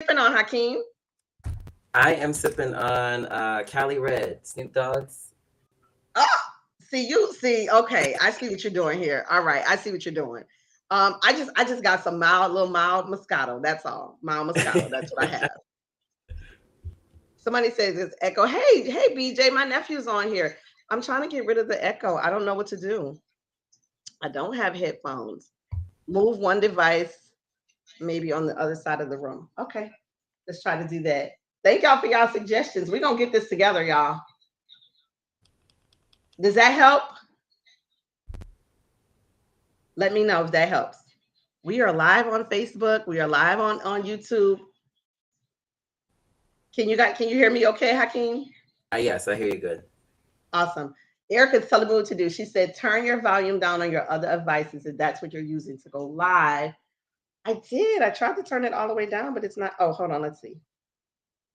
sipping on, Hakim? I am sipping on Cali Red, Snoop Dogg's. Oh, see. Okay, I see what you're doing here. All right, I see what you're doing. I just got some little mild Moscato. That's all, mild Moscato. That's what I have. Somebody says it's echo. Hey, BJ, my nephew's on here. I'm trying to get rid of the echo. I don't know what to do. I don't have headphones. Move one device, maybe on the other side of the room. Okay, let's try to do that. Thank y'all for y'all suggestions. We're gonna get this together, y'all. Does that help? Let me know if that helps. We are live on Facebook. We are live on YouTube. Can you hear me okay, Hakeem? Yes, I hear you good. Awesome. Erica's telling me what to do. She said, turn your volume down on your other devices if that's what you're using to go live. I did. I tried to turn it all the way down, but it's not. Oh, hold on. Let's see.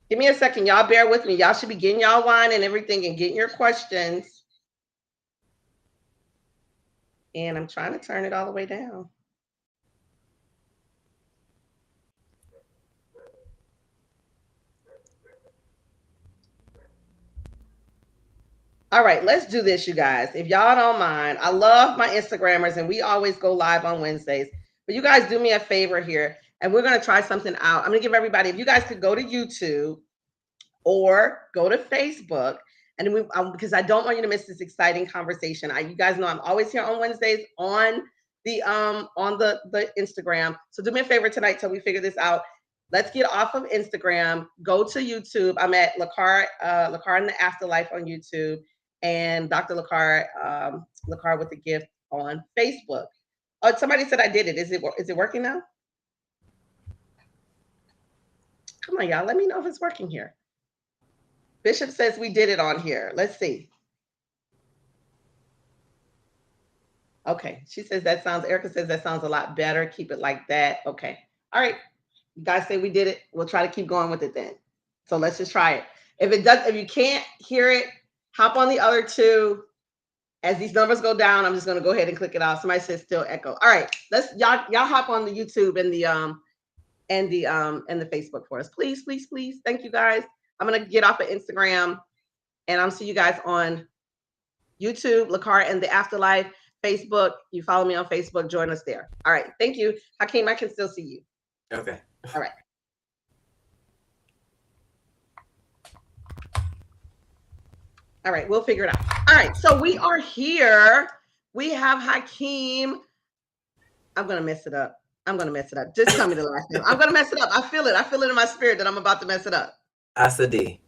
Give me a second. Y'all bear with me. Y'all should be getting y'all wine and everything and getting your questions. And I'm trying to turn it all the way down. All right, let's do this, you guys. If y'all don't mind, I love my Instagrammers and we always go live on Wednesdays. But you guys do me a favor here and we're going to try something out. I'm going to give everybody, if you guys could go to YouTube or go to Facebook, and because I don't want you to miss this exciting conversation. You guys know I'm always here on Wednesdays on the Instagram. So do me a favor tonight till we figure this out. Let's get off of Instagram. Go to YouTube. I'm at Lakara in the Afterlife on YouTube, and Dr. Lakara with a Gift on Facebook. Oh, somebody said I did it. Is it working now? Come on, y'all. Let me know if it's working here. Bishop says we did it on here. Let's see. Okay. Erica says that sounds a lot better. Keep it like that. Okay. All right. You guys say we did it. We'll try to keep going with it then. So let's just try it. If you can't hear it, hop on the other two. As these numbers go down, I'm just going to go ahead and click it off. Somebody says still echo. All right. Y'all hop on the YouTube and the Facebook for us. Please. Thank you guys. I'm going to get off of Instagram and I'll see you guys on YouTube, Lakara and the Afterlife, Facebook. You follow me on Facebook, join us there. All right. Thank you. Hakim, I can still see you. Okay. All right. All right. We'll figure it out. All right. So we are here. We have Hakim. I'm going to mess it up. Just tell me the last name. I'm going to mess it up. I feel it in my spirit that I'm about to mess it up. Asadi.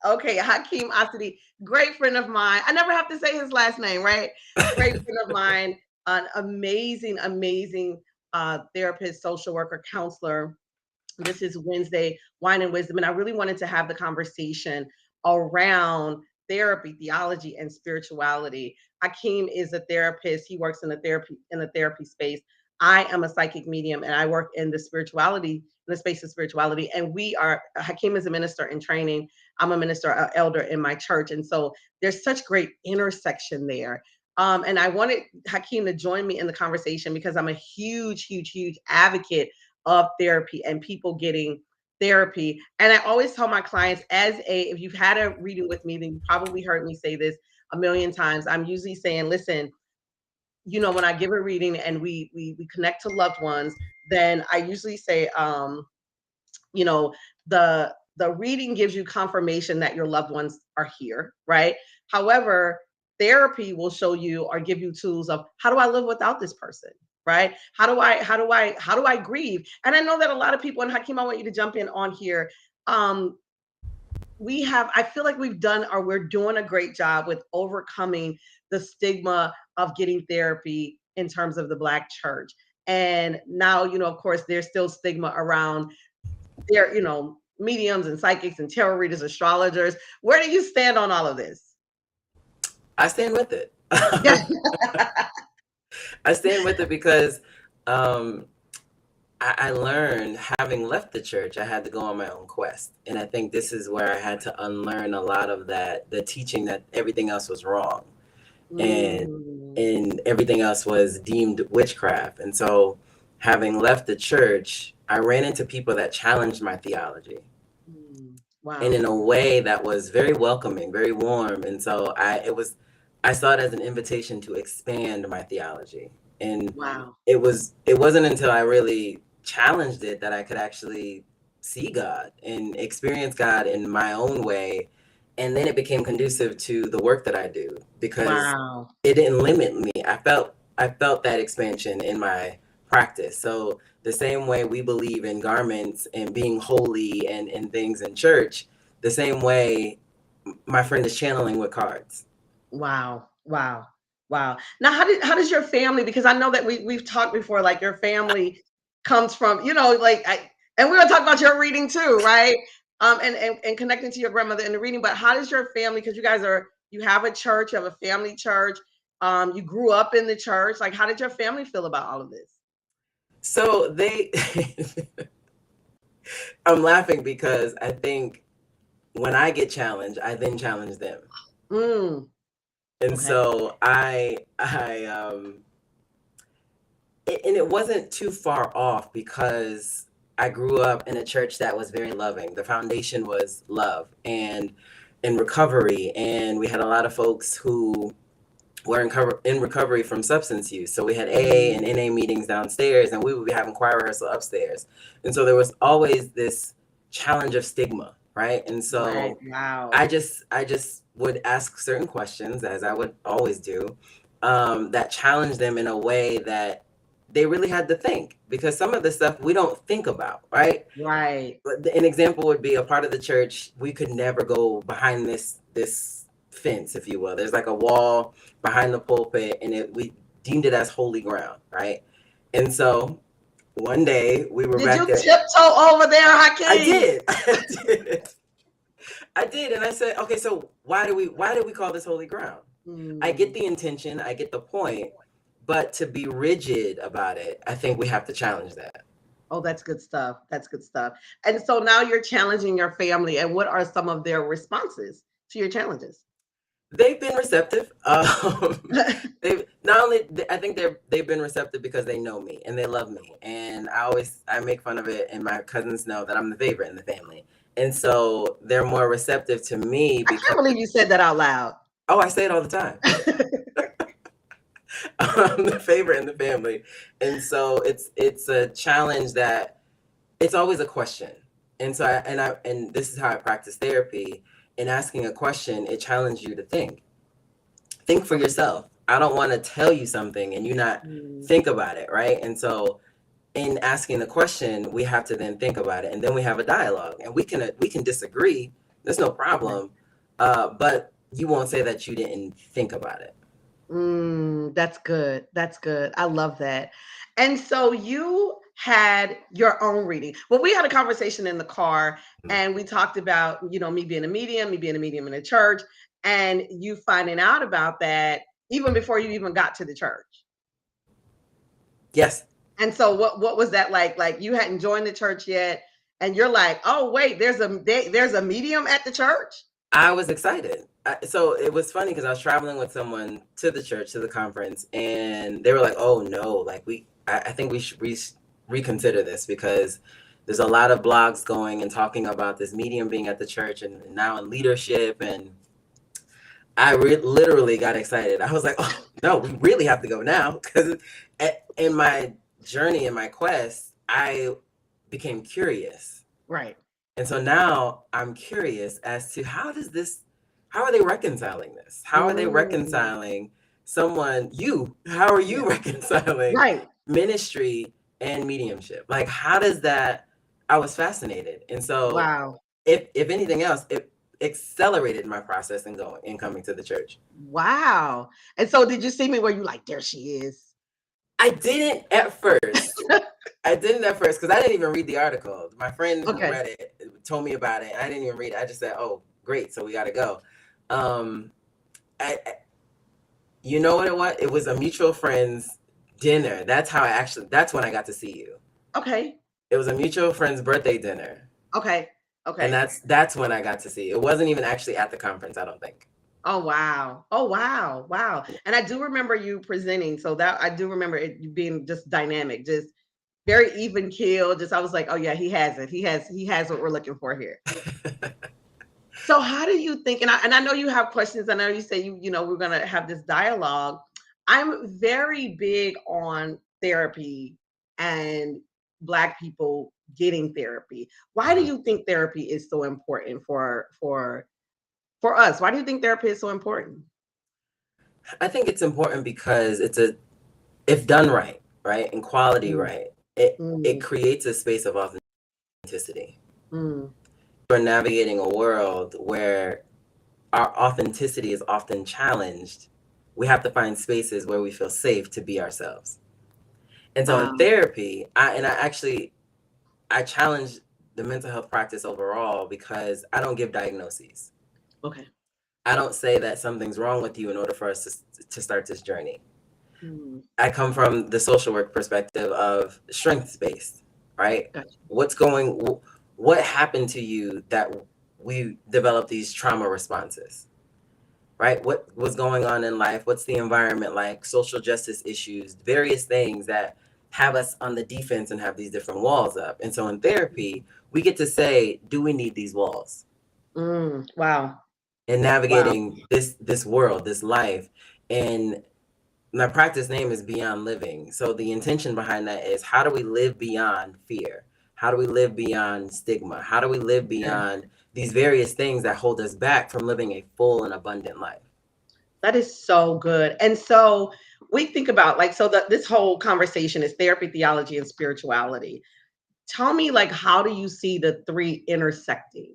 Okay, Hakim Asadi, great friend of mine. I never have to say his last name, right? Great friend of mine, an amazing therapist, social worker, counselor. This is Wednesday, Wine and Wisdom, and I really wanted to have the conversation around therapy, theology, and spirituality. Hakim is a therapist. He works in the therapy space. I am a psychic medium, and I work in the space of spirituality. And Hakim is a minister in training. I'm a minister, elder in my church. And so there's such great intersection there. And I wanted Hakim to join me in the conversation because I'm a huge advocate of therapy and people getting therapy. And I always tell my clients, if you've had a reading with me, then you probably heard me say this a million times. I'm usually saying, listen, when I give a reading and we connect to loved ones, then I usually say, the reading gives you confirmation that your loved ones are here, right? However, therapy will show you or give you tools of how do I live without this person, right? How do I grieve? And I know that a lot of people, and Hakim, I want you to jump in on here. I feel like we're doing a great job with overcoming the stigma of getting therapy in terms of the Black church. And now, of course, there's still stigma around mediums and psychics and tarot readers, astrologers. Where do you stand on all of this? I stand with it. I stand with it because I learned, having left the church, I had to go on my own quest. And I think this is where I had to unlearn a lot of the teaching that everything else was wrong. And everything else was deemed witchcraft. And so having left the church, I ran into people that challenged my theology. Wow. And in a way that was very welcoming, very warm. And so I saw it as an invitation to expand my theology. And Wow. it wasn't until I really challenged it that I could actually see God and experience God in my own way. And then it became conducive to the work that I do because Wow. it didn't limit me. I felt that expansion in my practice. So the same way we believe in garments and being holy and things in church, the same way my friend is channeling with cards. Wow. Wow. Wow. Now, how does your family, because I know that we've talked before, like your family comes from, and we're gonna talk about your reading too, right? And connecting to your grandmother in the reading, but how does your family, because you have a church, you have a family church, you grew up in the church. Like, how did your family feel about all of this? So I'm laughing because I think when I get challenged, I then challenge them. Mm, And okay. so and it wasn't too far off because I grew up in a church that was very loving. The foundation was love and in recovery. And we had a lot of folks who were in recovery from substance use. So we had AA and NA meetings downstairs, and we would be having choir rehearsal upstairs. And so there was always this challenge of stigma, right? And Right. so Wow. I just would ask certain questions, as I would always do, that challenged them in a way that they really had to think, because some of the stuff we don't think about, right? Right. But an example would be a part of the church we could never go behind this fence, if you will. There's like a wall behind the pulpit, and we deemed it as holy ground, right? And so one day we were Did back you there. tiptoe over there, Hakim? I did. I did, and I said, okay, so why do we call this holy ground? I get the intention, I get the point, but to be rigid about it, I think we have to challenge that. Oh, that's good stuff. That's good stuff. And so now you're challenging your family, and what are some of their responses to your challenges? They've been receptive. They've not only I think they've been receptive because they know me and they love me, and I make fun of it, and my cousins know that I'm the favorite in the family, and so they're more receptive to me I because can't believe you said that out loud. I say it all the time. I'm the favorite in the family, and so it's a challenge that it's always a question, and so and this is how I practice therapy. In asking a question, it challenges you to think for yourself. I don't want to tell you something and you not think about it, right? And so in asking the question, we have to then think about it, and then we have a dialogue, and we can disagree. There's no problem, but you won't say that you didn't think about it. That's good. That's good. I love that. And so you had your own reading. Well, we had a conversation in the car, and we talked about, me being a medium, in a church, and you finding out about that even before you even got to the church. Yes. And so what was that like? Like, you hadn't joined the church yet, and you're like, "Oh, wait, there's a medium at the church?" I was excited. So it was funny because I was traveling with someone to the church, to the conference, and they were like, "Oh no, like I think we should reconsider this, because there's a lot of blogs going and talking about this medium being at the church and now in leadership." And I literally got excited. I was like, "Oh no, we really have to go now," because in my journey, in my quest, I became curious. Right. And so now I'm curious as to how are they reconciling this? How are they reconciling how are you reconciling Right. ministry and mediumship? Like, how does that, I was fascinated. And so Wow. if anything else, it accelerated my process in coming to the church. Wow. And so did you see me where you like, there she is? I didn't at first. Because I didn't even read the article. My friend who read it told me about it. I didn't even read it. I just said, "Oh, great, so we got to go." You know what it was? It was a mutual friend's dinner. That's when I got to see you. Okay. It was a mutual friend's birthday dinner. Okay. And that's when I got to see you. It wasn't even actually at the conference, I don't think. Oh, wow. Oh, wow. Wow. And I do remember you presenting. So that I do remember it being just dynamic, just very even keel. Just I was like, oh yeah, he has it. He has what we're looking for here. So how do you think, and I know you have questions. I know you say we're gonna have this dialogue. I'm very big on therapy and Black people getting therapy. Why do you think therapy is so important for us? Why do you think therapy is so important? I think it's important because if done right, right, and quality Mm, right, it mm, creates a space of authenticity. mm. We're navigating a world where our authenticity is often challenged. We have to find spaces where we feel safe to be ourselves. And so in Wow. therapy, I challenge the mental health practice overall because I don't give diagnoses. Okay. I don't say that something's wrong with you in order for us to start this journey. Mm, I come from the social work perspective of strengths based, right? gotcha. What happened to you that we developed these trauma responses, right? What was going on in life? What's the environment like? Social justice issues, various things that have us on the defense and have these different walls up. And so in therapy, we get to say, do we need these walls? Wow. In Wow. navigating this world, this life. And my practice name is Beyond Living. So the intention behind that is, how do we live beyond fear? How do we live beyond stigma? How do we live Okay. beyond these various things that hold us back from living a full and abundant life? That is so good. And so we think about like so that this whole conversation is therapy, theology, and spirituality. Tell me, like, how do you see the three intersecting?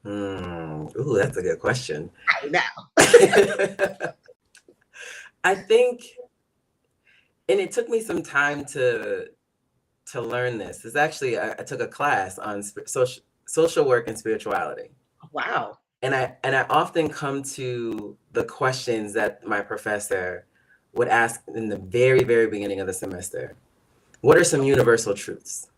Ooh, that's a good question. Right now. I think, and it took me some time to learn this. It's actually I took a class on social work and spirituality. Wow. And I often come to the questions that my professor would ask in the very, very beginning of the semester. What are some universal truths?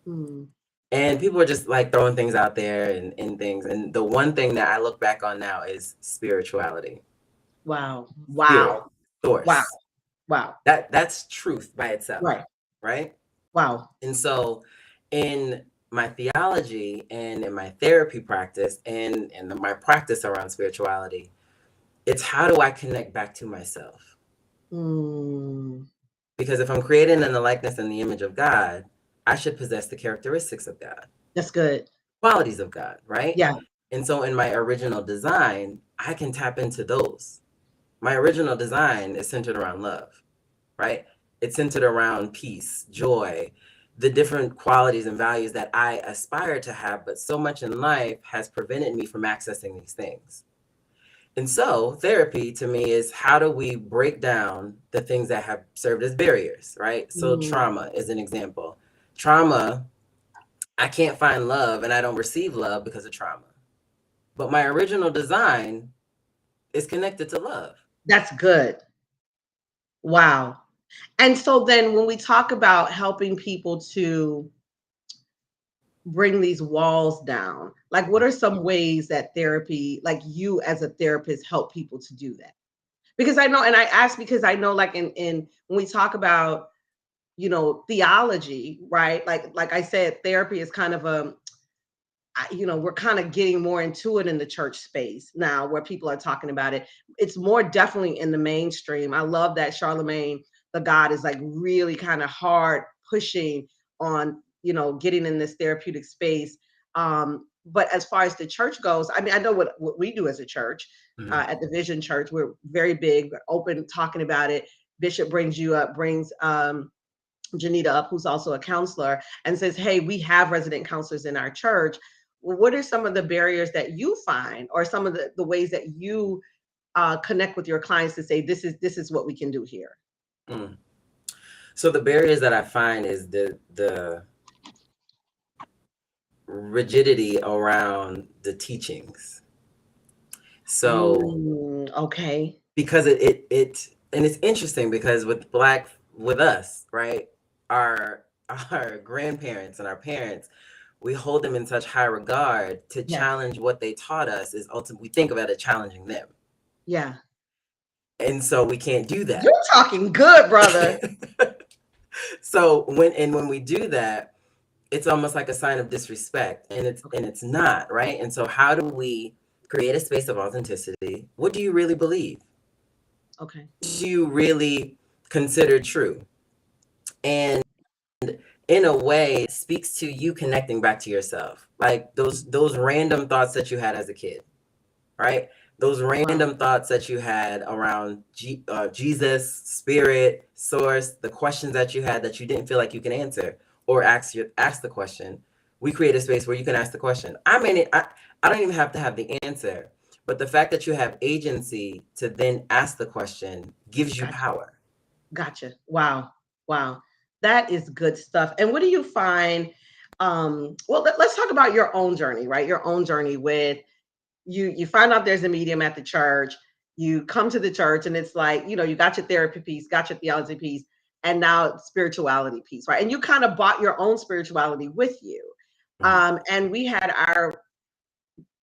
Mm, And people are just like throwing things out there and things. And the one thing that I look back on now is spirituality. wow. Spirit, Wow. Wow. source. Wow. That's truth by itself, Right. right? Wow. And so in my theology and in my therapy practice and in my practice around spirituality, it's how do I connect back to myself? Mm, Because if I'm created in the likeness and the image of God, I should possess the characteristics of God, that's good. qualities of God, right? Yeah. And so in my original design, I can tap into those. My original design is centered around love, right? It's centered around peace, joy, the different qualities and values that I aspire to have, but so much in life has prevented me from accessing these things. And so, therapy to me is, how do we break down the things that have served as barriers, right? So, Mm, trauma is an example. Trauma, I can't find love and I don't receive love because of trauma. But my original design is connected to love. that's good. Wow. And so then when we talk about helping people to bring these walls down, like what are some ways that therapy, like you as a therapist, help people to do that? Because I know, and I ask because I know, like in when we talk about theology, right? Like I said, therapy is kind of we're kind of getting more into it in the church space now, where people are talking about it. It's more definitely in the mainstream. I love that Charlemagne the God is like really kind of hard pushing on getting in this therapeutic space. But as far as the church goes, I mean, I know what we do as a church Mhm. at the Vision Church. We're very big, we're open, talking about it. Bishop brings Janita up, who's also a counselor, and says, "Hey, we have resident counselors in our church. What are some of the barriers that you find, or some of the ways that you connect with your clients to say this is what we can do here?" Mm. So the barriers that I find is the rigidity around the teachings. So Okay. because it and it's interesting because with us, right? Our our grandparents and our parents, we hold them in such high regard. To Yes. challenge what they taught us is ultimately, we think about it challenging them. Yeah. And so we can't do You're that. talking good, brother. So when we do that, it's almost like a sign of disrespect, and it's not, right? And so how do we create a space of authenticity? What do you really believe? Okay. What do you really consider true? And in a way, it speaks to you connecting back to yourself, like those random thoughts that you had as a kid, right? Those Wow. random thoughts that you had around Jesus, spirit, source, the questions that you had that you didn't feel like you can answer or ask the question. We create a space where you can ask the question. I don't even have to have the answer, but the fact that you have agency to then ask the question gives you Gotcha. power. Gotcha. Wow. Wow. That is good stuff. And what do you find? Well, let's talk about your own journey, right? Your own journey with you find out there's a medium at the church. You come to the church and it's like, you got your therapy piece, got your theology piece, and now spirituality piece, right? And you kind of bought your own spirituality with you. Mhm. And we had our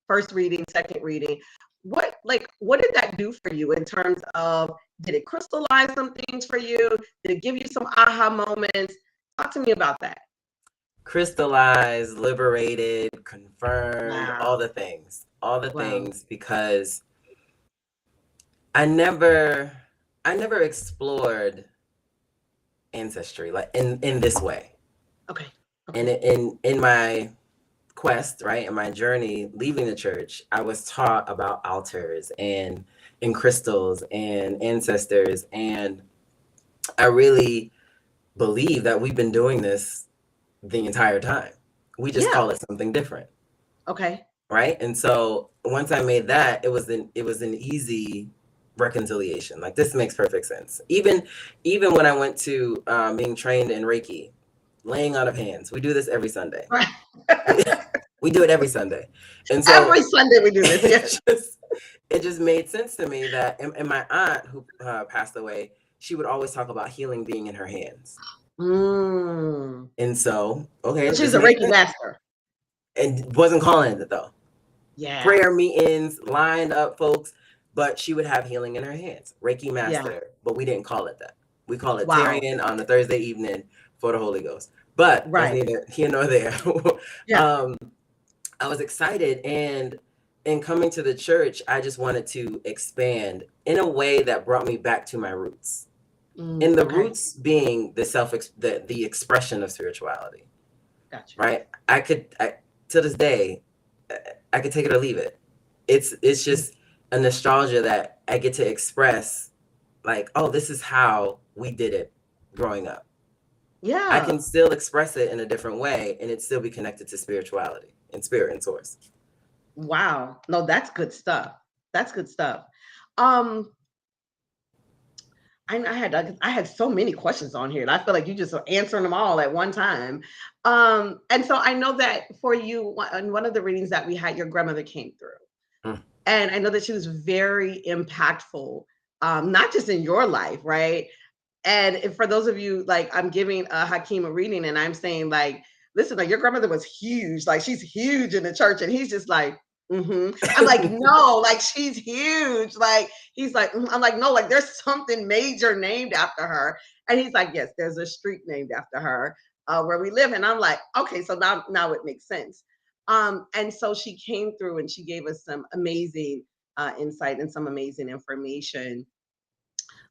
first reading, second reading. What did that do for you in terms of, did it crystallize some things for you? Did it give you some aha moments? Talk to me about that. Crystallized, liberated, confirmed, Wow. all the Wow. things, because I never, I never explored ancestry like in this way. Okay. And Okay. in my quest, right, in my journey leaving the church, I was taught about altars and crystals and ancestors, and I really believe that we've been doing this the entire time. We just Yeah. call it something different. Okay. Right. And so once I made that, it was an easy reconciliation. Like, this makes perfect sense. Even when I went to being trained in Reiki, laying on of hands, we do this every Sunday. Right. We do it every Sunday. And so Every Sunday we do this. it Yes. just it just made sense to me that, and my aunt who passed away, she would always talk about healing being in her hands. Mm. And so, okay, So she's this a makes Reiki sense. master. And wasn't calling it though. Yeah. Prayer meetings, lined up folks, but she would have healing in her hands. Reiki Yeah. master, but we didn't call it that. We call it Wow. Tarian on the Thursday evening for the Holy Ghost. But that's Right. neither here nor there. Yeah. um, I was excited, and in coming to the church, I just wanted to expand in a way that brought me back to my roots. And the Okay. roots being the expression of spirituality, Gotcha. right? To this day, I could take it or leave it. It's just a nostalgia that I get to express, like, oh, this is how we did it growing up. I Yeah. can still express it in a different way and it still be connected to spirituality and spirit and source. Wow. No, that's good stuff. That's good stuff. Um, I had so many questions on here, and I feel like you just are answering them all at one time. And so I know that for you, in one of the readings that we had, your grandmother came through. Mm. And I know that she was very impactful, not just in your life, right? And for those of you, like, I'm giving Hakim a reading and I'm saying, like, listen, like, your grandmother was huge. Like, she's huge in the church. And he's just like, I'm like, no, like, she's huge. Like, he's like, I'm like, no, like, there's something major named after her. And he's like, yes, there's a street named after her where we live. And I'm like, okay, so now it makes sense. And so she came through and she gave us some amazing insight and some amazing information.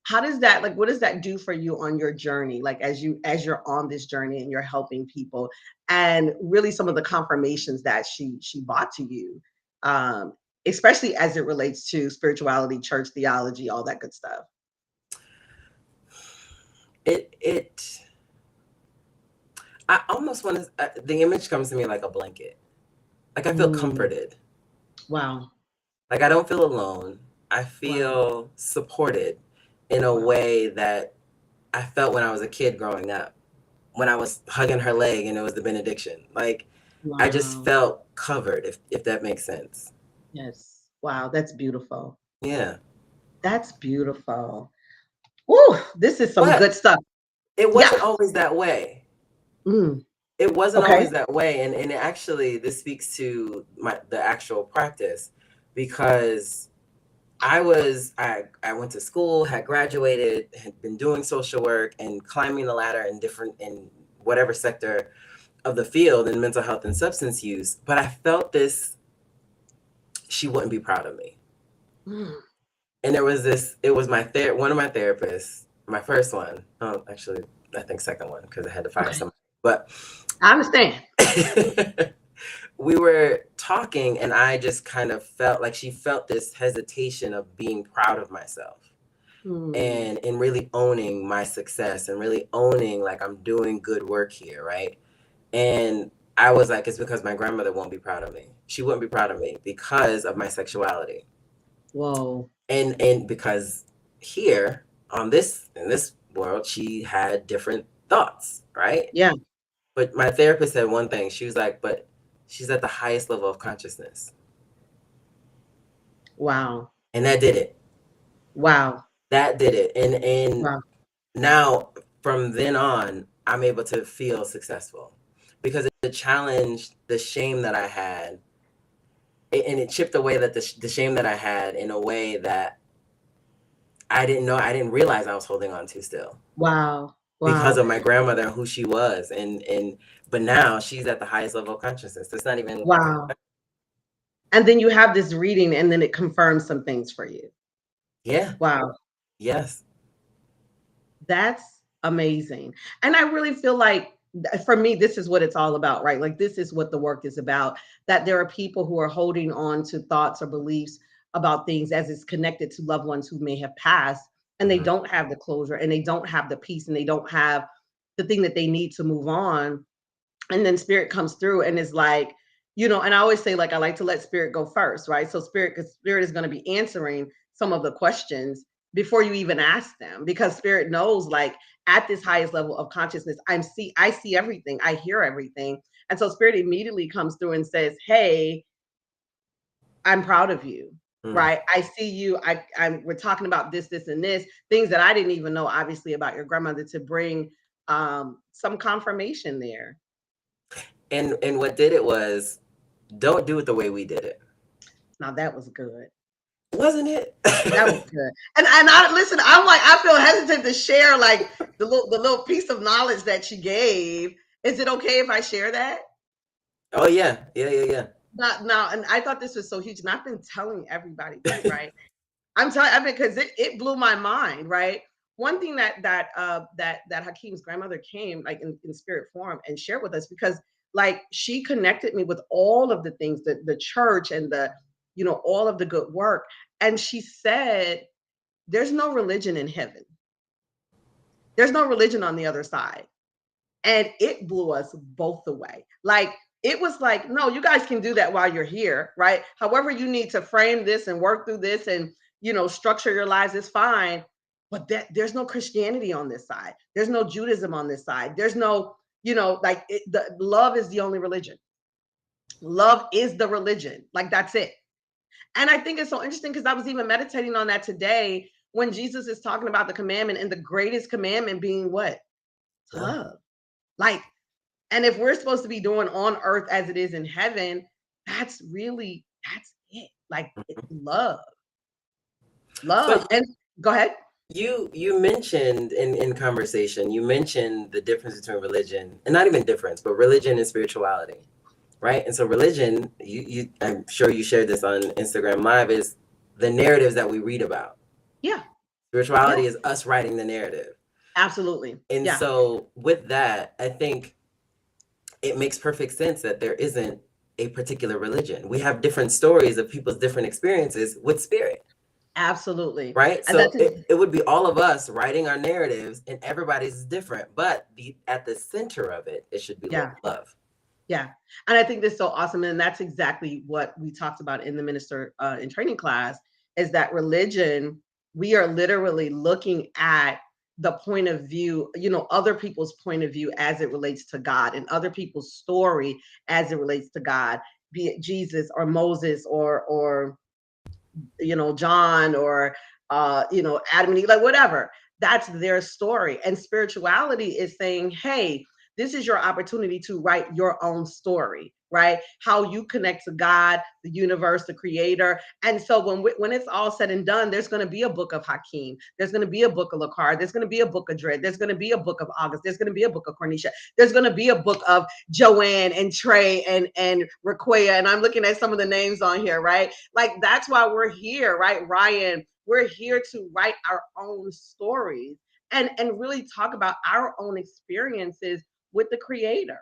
How does that, like, what does that do for you on your journey, like, as you're on this journey and you're helping people, and really some of the confirmations that she brought to you, um especially as it relates to spirituality, church theology, all that good stuff. It I almost want to, the image comes to me like a blanket. Like, I feel Mm, comforted. wow. Like, I don't feel alone. I Wow. feel supported in a Wow. way that I felt when I was a kid growing up, when I was hugging her leg and it was the benediction. Like, I just Wow. felt covered, if that makes sense. Yes. Wow, that's beautiful. Yeah. That's beautiful. Ooh, this is some But good stuff. it Yeah. wasn't always that way. Mm, It wasn't okay. always that way. And actually, this speaks to the actual practice, because I went to school, had graduated, had been doing social work and climbing the ladder in whatever sector of the field in mental health and substance use. But I felt she wouldn't be proud of me. Mm. And it was one of my therapists, my first one. Oh, actually, I think second one, because I had to fire Okay. somebody. But I understand. we were talking, and I just kind of felt like she felt this hesitation of being proud of myself Mm. and really owning my success and really owning like I'm doing good work here, right? And I was like, it's because my grandmother won't be proud of me. She wouldn't be proud of me because of my sexuality. Whoa. And because here in this world, she had different thoughts, right? Yeah. But my therapist said one thing. She was like, but she's at the highest level of consciousness. Wow. And that did it. Wow. That did it. And Wow. now from then on, I'm able to feel successful because it challenged the shame that I had, and it chipped away the shame that I had in a way that I didn't realize I was holding on to still Wow. because Wow. of my grandmother and who she was. And but now she's at the highest level of consciousness. It's not even. Wow. And then you have this reading and then it confirms some things for you. Yeah. Wow. Yes. That's amazing. And I really feel like for me, this is what it's all about, right? Like, this is what the work is about, that there are people who are holding on to thoughts or beliefs about things as it's connected to loved ones who may have passed, and they Mhm. don't have the closure and they don't have the peace and they don't have the thing that they need to move on. And then spirit comes through and is like, and I always say, like, I like to let spirit go first, right? So because spirit is going to be answering some of the questions before you even ask them, because spirit knows, like, at this highest level of consciousness, I see everything, I hear everything. And so spirit immediately comes through and says, hey, I'm proud of you. Mm. Right. I see you. We're talking about this, and this, things that I didn't even know, obviously, about your grandmother, to bring some confirmation there. And what did it was, don't do it the way we did it. Now that was good. Wasn't it? That was good. And I listen, I'm like, I feel hesitant to share, like, the little piece of knowledge that she gave. Is it okay if I share that? Oh yeah. Yeah. Not now, and I thought this was so huge. And I've been telling everybody this, right? I mean, because it blew my mind, right? One thing that Hakim's grandmother came, like, in spirit form, and shared with us, because, like, she connected me with all of the things, the church and all of the good work. And she said, there's no religion in heaven. There's no religion on the other side. And it blew us both away. Like, it was like, no, you guys can do that while you're here, right? However you need to frame this and work through this and, structure your lives is fine. But there's no Christianity on this side. There's no Judaism on this side. There's no, like, the love is the only religion. Love is the religion. Like, that's it. And I think it's so interesting, because I was even meditating on that today, when Jesus is talking about the commandment, and the greatest commandment being what? To Love. love. Like, and if we're supposed to be doing on earth as it is in heaven, that's it. Like, love, So love. And go ahead. you mentioned in conversation, you mentioned the difference between religion, and not even difference, but religion and spirituality, right? And so religion, you I'm sure you shared this on Instagram Live, is the narratives that we read about. Yeah. Yeah. Spirituality is us writing the narrative. Absolutely. And Yeah. so with that, I think it makes perfect sense that there isn't a particular religion. We have different stories of people's different experiences with spirit, Absolutely. right? And So that's it would be all of us writing our narratives, and everybody's is different, but at the center of it, it should be yeah. love. Yeah. And I think this is so awesome. And that's exactly what we talked about in the minister in training class, is that religion, we are literally looking at the point of view, other people's point of view as it relates to God, and other people's story as it relates to God, be it Jesus or Moses or John or Adam and Eve, like, whatever. That's their story. And spirituality is saying, hey, this is your opportunity to write your own story. right? How you connect to God, the universe, the creator. And so when it's all said and done, there's going to be a book of Hakim. There's going to be a book of Lakara. There's going to be a book of Dread. There's going to be a book of August. There's going to be a book of Cornisha. There's going to be a book of Joanne and Trey and Raquea. And I'm looking at some of the names on here, right? Like that's why we're here, right? Ryan, we're here to write our own stories and really talk about our own experiences with the creator.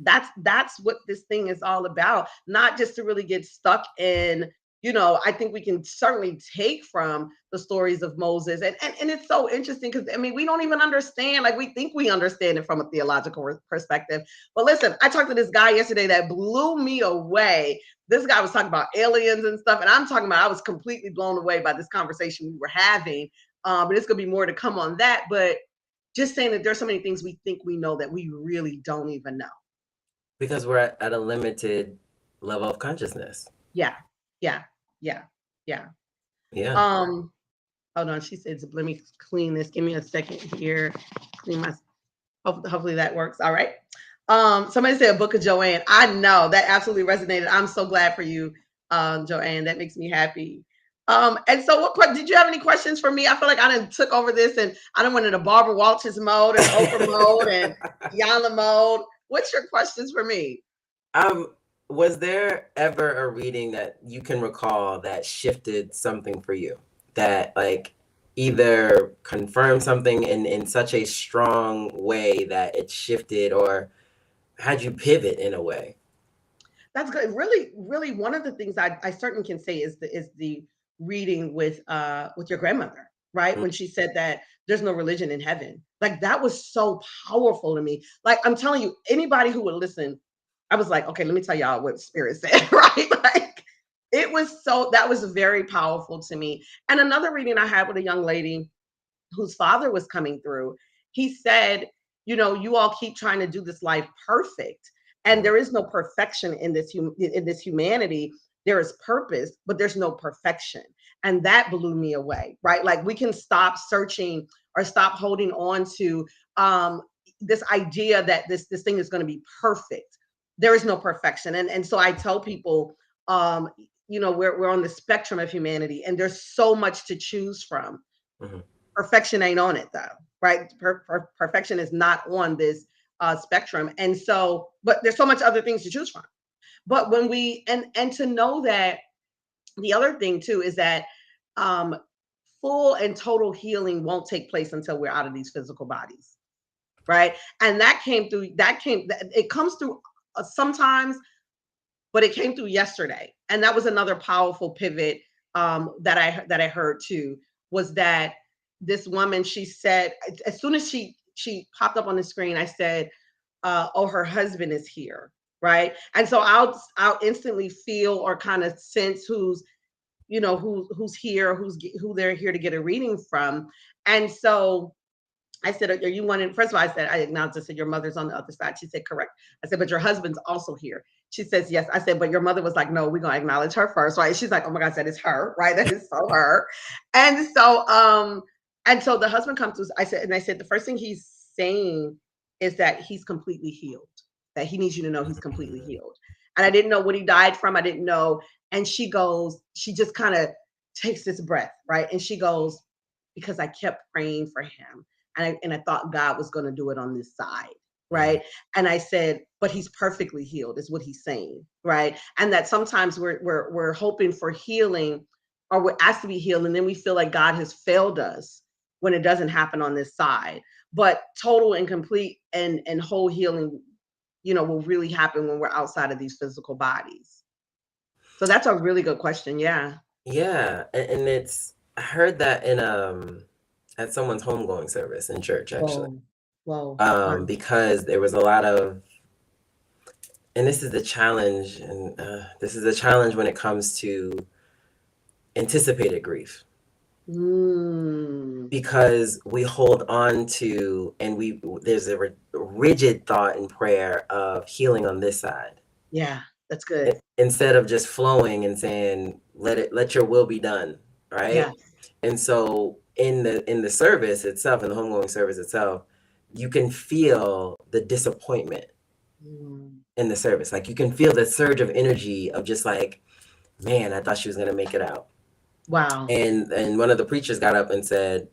That's what this thing is all about, not just to really get stuck in, I think we can certainly take from the stories of Moses, and it's so interesting because I mean we don't even understand, like we think we understand it from a theological perspective. But listen, I talked to this guy yesterday that blew me away. This guy was talking about aliens and stuff, and I'm talking about I was completely blown away by this conversation we were having. But it's gonna be more to come on that, but just saying that there's so many things we think we know that we really don't even know. Because we're at a limited level of consciousness. Yeah. Hold on. She said, let me clean this. Give me a second here. Clean my. Hopefully that works. All right. Somebody said a book of Joanne. I know that absolutely resonated. I'm so glad for you, Joanne. That makes me happy. And so what did you have any questions for me? I feel like I done took over this and I done went into Barbara Walters mode and Oprah mode and Yana mode. What's your questions for me? Was there ever a reading that you can recall that shifted something for you? That like either confirmed something in such a strong way that it shifted or had you pivot in a way? That's good. Really, really, one of the things I certainly can say is the reading with your grandmother, right? Mm. When she said that there's no religion in heaven. Like that was so powerful to me. Like I'm telling you, anybody who would listen, I was like, okay, let me tell y'all what Spirit said, right? Like it was that was very powerful to me. And another reading I had with a young lady whose father was coming through, he said, you all keep trying to do this life perfect, and there is no perfection in this humanity. There is purpose, but there's no perfection, and that blew me away. Right, like we can stop searching or stop holding on to this idea that this thing is going to be perfect. There is no perfection, and so I tell people, we're on the spectrum of humanity, and there's so much to choose from. Mm-hmm. Perfection ain't on it though, right? Perfection is not on this spectrum. And so, but there's so much other things to choose from. But when we, and to know that the other thing too is that full and total healing won't take place until we're out of these physical bodies, right? And it comes through sometimes, but it came through yesterday. And that was another powerful pivot that I heard too, was that this woman, she said, as soon as she popped up on the screen, I said, oh, her husband is here, right? And so I'll instantly feel or kind of sense who's here, who they're here to get a reading from. And so I said, are you wanting, first of all, I acknowledged, I said, your mother's on the other side. She said, correct. I said, but your husband's also here. She says, yes. I said, but your mother was like, no, we're going to acknowledge her first, right? She's like, oh my God, I said, it's her, right? That is so her. And so the husband comes to, I said, the first thing he's saying is that he's completely healed, that he needs you to know he's completely healed. And I didn't know what he died from. I didn't know. And she just kind of takes this breath, right? And she goes, because I kept praying for him. And I thought God was going to do it on this side, right? And I said, but he's perfectly healed, is what he's saying, right? And that sometimes we're hoping for healing, or we're asked to be healed, and then we feel like God has failed us when it doesn't happen on this side. But total and complete and whole healing, will really happen when we're outside of these physical bodies. So that's a really good question. Yeah. Yeah, and I heard that in at someone's homegoing service in church, actually. Whoa. Because there was a lot of, and this is the challenge, and this is a challenge when it comes to anticipated grief. Because we hold on to, and there's a rigid thought in prayer of healing on this side. Yeah, that's good. Instead of just flowing and saying, let your will be done, right? Yeah. And so in the service itself, in the homegoing service itself, you can feel the disappointment. in the service. Like you can feel the surge of energy of just like, man, I thought she was gonna make it out. Wow. And one of the preachers got up and said,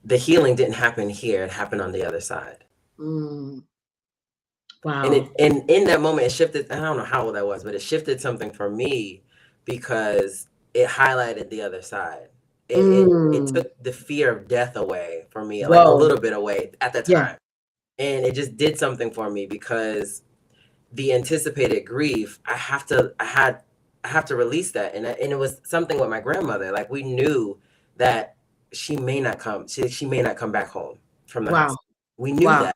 the healing didn't happen here, it happened on the other side. Mm. And Wow. in that moment, it shifted. I don't know how old I was, but it shifted something for me because it highlighted the other side. It Mm. took the fear of death away from me, like a Whoa. little bit away at the Yeah. time. And it just did something for me because the anticipated grief, I have to release that. And it was something with my grandmother. Like we knew that she may not come. She may not come back home from the Wow. hospital. We knew Wow. that.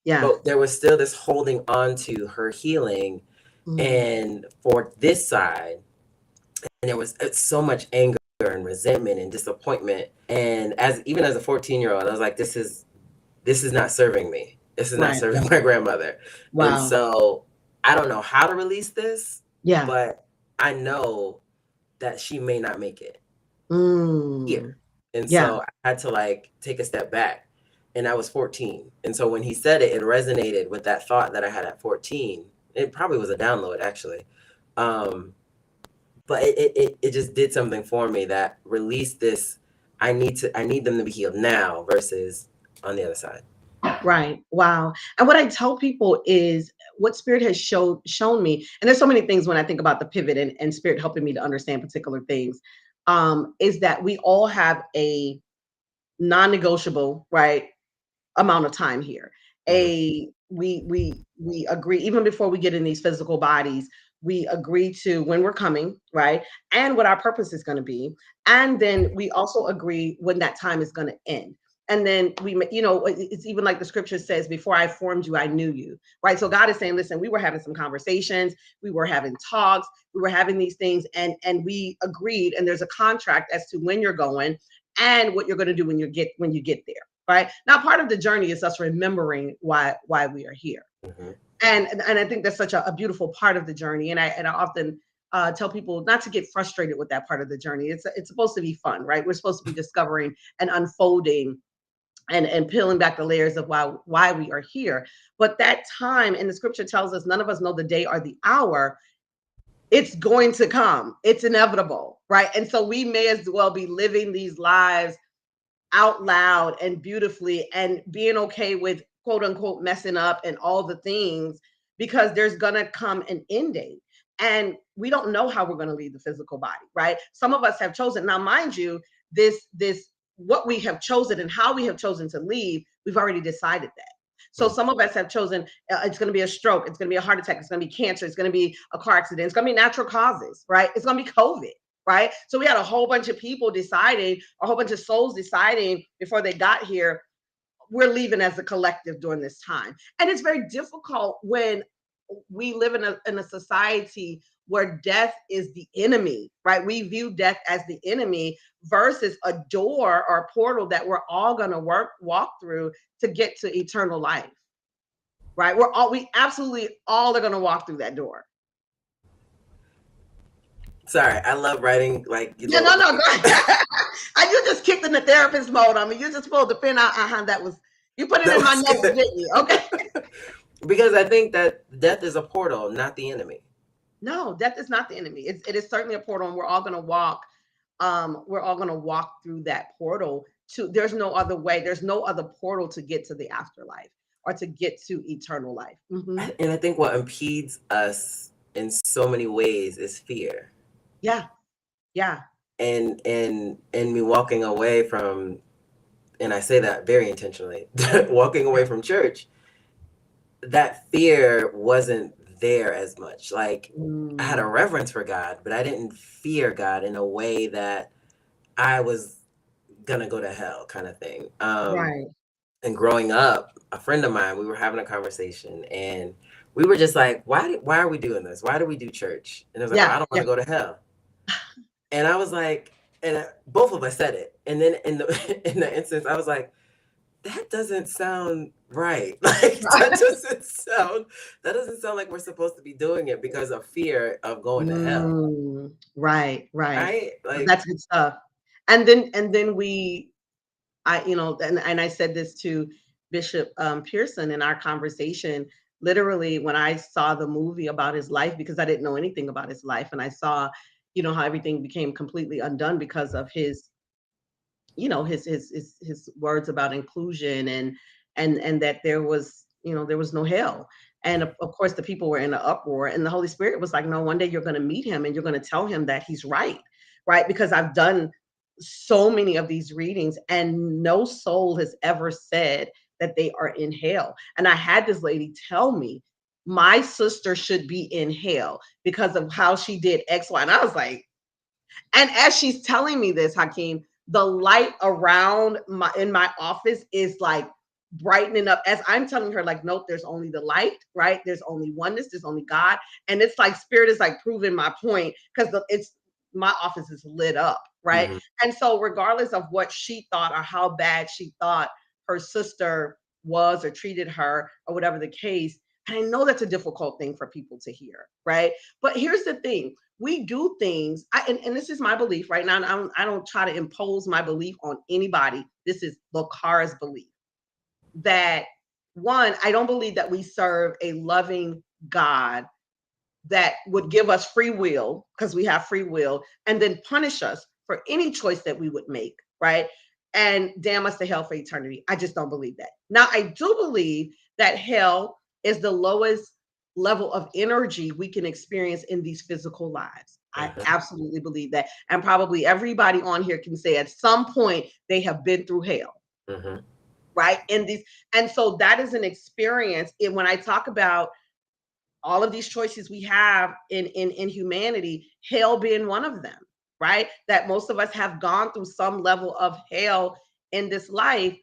Yeah. But there was still this holding on to her healing. Mm. And for this side, and there was so much anger and resentment and disappointment. And even as a 14-year-old, I was like, this is not serving me. This is not Right. serving Right. my grandmother. And Wow. so I don't know how to release this, Yeah. but I know that she may not make it Mm. here. And Yeah. so I had to like take a step back. And I was 14. And so when he said it, it resonated with that thought that I had at 14. It probably was a download actually. But it just did something for me that released this. I need them to be healed now versus on the other side. Right. Wow. And what I tell people is what spirit has shown me, and there's so many things when I think about the pivot and spirit helping me to understand particular things, is that we all have a non-negotiable, right, amount of time here. Mm-hmm. We agree even before we get in these physical bodies, we agree to when we're coming, right? And what our purpose is going to be. And then we also agree when that time is going to end. And then it's even like the scripture says, before I formed you, I knew you, right? So God is saying, listen, we were having some conversations, we were having talks, we were having these things, and we agreed, and there's a contract as to when you're going and what you're going to do when you get there. Right now, part of the journey is us remembering why we are here, Mm-hmm. and I think that's such a beautiful part of the journey. And I often tell people not to get frustrated with that part of the journey. It's supposed to be fun, right? We're supposed to be discovering and unfolding and peeling back the layers of why we are here. But that time, and the scripture tells us, none of us know the day or the hour. It's going to come. It's inevitable, right? And so we may as well be living these lives out loud and beautifully and being okay with quote unquote messing up and all the things, because there's gonna come an end date, and we don't know how we're going to leave the physical body, right? Some of us have chosen, now mind you, this what we have chosen and how we have chosen to leave, we've already decided that. So some of us have chosen, it's going to be a stroke, it's going to be a heart attack, it's going to be cancer, it's going to be a car accident, it's going to be natural causes, right? It's going to be COVID, right? So we had a whole bunch of people deciding, a whole bunch of souls deciding before they got here, we're leaving as a collective during this time. And it's very difficult when we live in a society where death is the enemy, right? We view death as the enemy versus a door or a portal that we're all going to walk through to get to eternal life, right? We absolutely all are going to walk through that door. Sorry, I love writing like Yeah, no, go ahead. You just kicked in the therapist mode on me. You just pulled the pin out. That was, you put it in my notes, didn't you? Okay. Because I think that death is a portal, not the enemy. No, death is not the enemy. It is certainly a portal, and we're all going to walk. We're all going to walk through that portal. There's no other way. There's no other portal to get to the afterlife or to get to eternal life. Mm-hmm. And I think what impedes us in so many ways is fear. Yeah, yeah. And me walking away from, and I say that very intentionally, walking away from church, that fear wasn't there as much. Like I had a reverence for God, but I didn't fear God in a way that I was gonna go to hell kind of thing. Right. And growing up, a friend of mine, we were having a conversation and we were just like, why are we doing this? Why do we do church? And it was like, well, I don't want to go to hell. And I was like, both of us said it. And then in the instance, I was like, that doesn't sound right. Like that doesn't sound like we're supposed to be doing it because of fear of going to hell. Right. Right? Like That's good stuff. And then and I said this to Bishop Pearson in our conversation. literally when I saw the movie about his life, because I didn't know anything about his life, and I saw, how everything became completely undone because of his, his words about inclusion, and that there was, there was no hell. And of course the people were in an uproar, and the Holy Spirit was like, no, one day you're going to meet him and you're going to tell him that he's right. Right, because I've done so many of these readings and no soul has ever said that they are in hell. And I had this lady tell me my sister should be in hell because of how she did X, Y. And I was like, and as she's telling me this, Hakeem, the light around my in my office is like brightening up as I'm telling her, like, nope, there's only the light, right? There's only oneness, there's only God. And it's like spirit is like proving my point because it's my office is lit up, right? Mhm. And so regardless of what she thought or how bad she thought her sister was or treated her or whatever the case, and I know that's a difficult thing for people to hear, right? But here's the thing, we do things, and this is my belief right now. And I don't try to impose my belief on anybody. This is Lakara's belief that, one, I don't believe that we serve a loving God that would give us free will because we have free will and then punish us for any choice that we would make, right? And damn us to hell for eternity. I just don't believe that. Now, I do believe that hell is the lowest level of energy we can experience in these physical lives. I Mhm. absolutely believe that. And probably everybody on here can say at some point they have been through hell, Mhm. right? In these, and so that is an experience. And when I talk about all of these choices we have in humanity, hell being one of them, right? That most of us have gone through some level of hell in this life.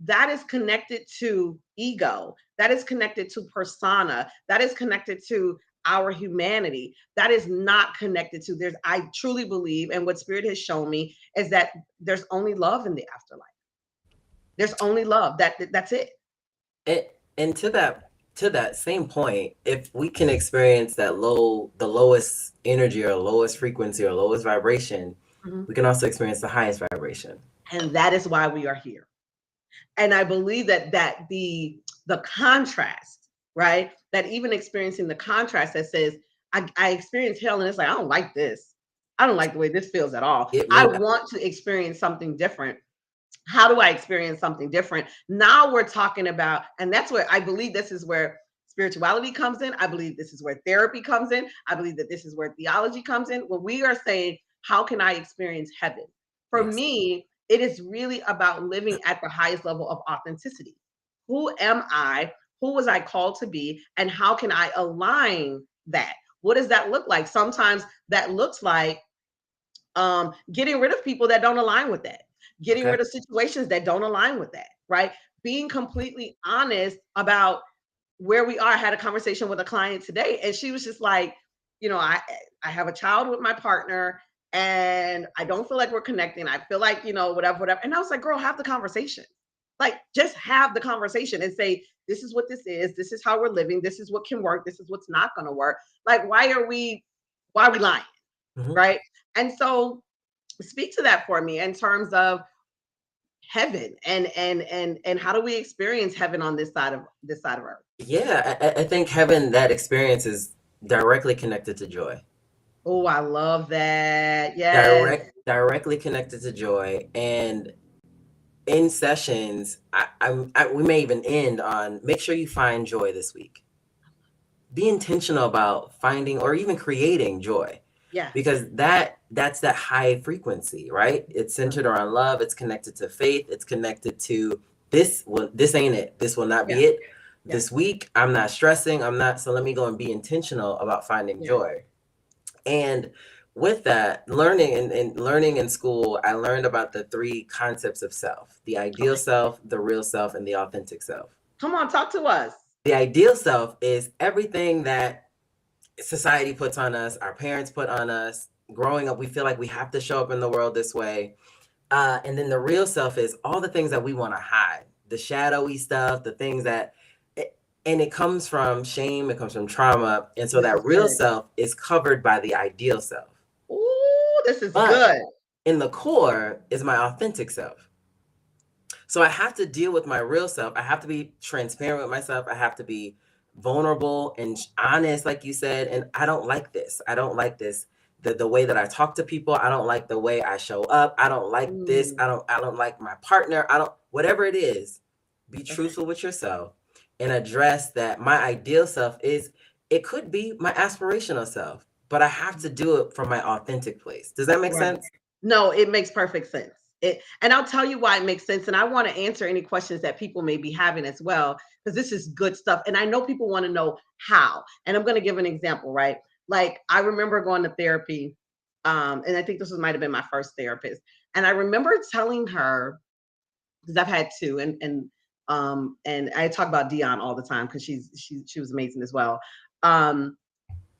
That is connected to ego, that is connected to persona, that is connected to our humanity. That is not connected to, there's, I truly believe, and what spirit has shown me is that there's only love in the afterlife. There's only love. That's it. And to that same point, if we can experience the lowest energy or lowest frequency or lowest vibration, Mhm. we can also experience the highest vibration. And that is why we are here. And I believe that the contrast, right? That even experiencing the contrast that says, I experience hell and it's like, I don't like this. I don't like the way this feels at all. It I may not. want to experience something different. How do I experience something different? Now we're talking about, and that's where I believe this is where spirituality comes in. I believe this is where therapy comes in. I believe that this is where theology comes in. When we are saying, how can I experience heaven? For Yes. me, it is really about living at the highest level of authenticity. Who am I? Who was I called to be? And how can I align that? What does that look like? Sometimes that looks like getting rid of people that don't align with that, getting Okay. rid of situations that don't align with that, right? Being completely honest about where we are. I had a conversation with a client today, and she was just like, I have a child with my partner, and I don't feel like we're connecting. I feel like, whatever, whatever. And I was like, girl, have the conversation. Like, just have the conversation and say, this is what this is. This is how we're living. This is what can work. This is what's not going to work. Like, why are we lying? Mhm. Right. And so speak to that for me in terms of heaven and how do we experience heaven on this side of earth. Yeah, I think having that experience is directly connected to joy. Oh, I love that. Yes. Directly connected to joy. And in sessions, we may even end on make sure you find joy this week. Be intentional about finding or even creating joy, Yes. because that's that high frequency, right? It's centered around love. It's connected to faith. It's connected to this ain't it. This will not Yeah. be it. Yeah. This week, I'm not stressing. I'm not. So let me go and be intentional about finding Yeah. joy. And with that, learning in school, I learned about the three concepts of self: the ideal Okay. self, the real self, and the authentic self. Come on, talk to us. The ideal self is everything that society puts on us, our parents put on us. Growing up, we feel like we have to show up in the world this way. And then the real self is all the things that we want to hide, the shadowy stuff, the things that, and it comes from shame, it comes from trauma. And so This that is real good. self is covered by the ideal self. Ooh, this is But good. in the core is my authentic self. So I have to deal with my real self. I have to be transparent with myself. I have to be vulnerable and honest, like you said, and I don't like this. I don't like this. The way that I talk to people, I don't like the way I show up. I don't like this. Mm, I don't like my partner. I don't whatever it is, be okay. truthful with yourself and address that my ideal self is it could be my aspirational self, but I have to do it from my authentic place. Does that make Right. sense? No, it makes perfect sense. And I'll tell you why it makes sense. And I want to answer any questions that people may be having as well, because this is good stuff. And I know people want to know how. And I'm going to give an example, right? Like I remember going to therapy, and I think this might have been my first therapist. And I remember telling her, because I've had two, and I talk about Dion all the time because she was amazing as well. Um,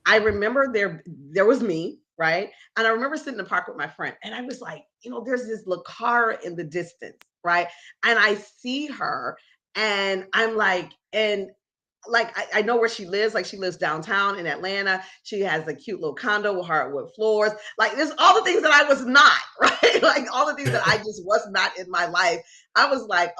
I remember there was me, right? And I remember sitting in the park with my friend, and I was like, there's this Lakara in the distance, right? And I see her, and I'm like, and like I know where she lives. Like she lives downtown in Atlanta. She has a cute little condo with hardwood floors. Like there's all the things that I was not, right? Like all the things that I just was not in my life. I was like,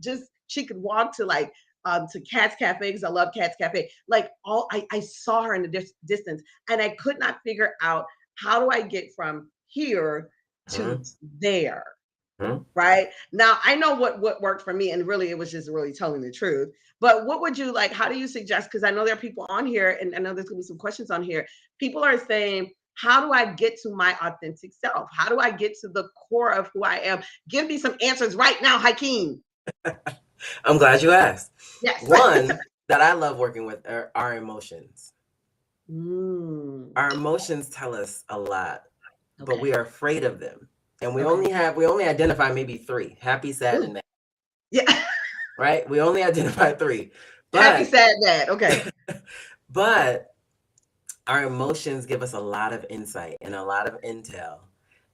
just she could walk to like to Cat's Cafe because I love Cat's Cafe. Like I saw her in the distance, and I could not figure out how do I get from here to Mhm, there. mhm. Right now, I know what worked for me, and really, it was just really telling the truth. But what would you like? How do you suggest? Because I know there are people on here, and I know there's gonna be some questions on here. People are saying, "How do I get to my authentic self? How do I get to the core of who I am?" Give me some answers right now, Hakeem. I'm glad you asked. Yes. One that I love working with are our emotions. Mm, Our emotions tell us a lot, but we okay. are afraid of them. And Okay. we only identify maybe three: happy, sad, Ooh, and mad, yeah. right? We only identify three. Happy, But sad, mad. Okay. but our emotions give us a lot of insight and a lot of intel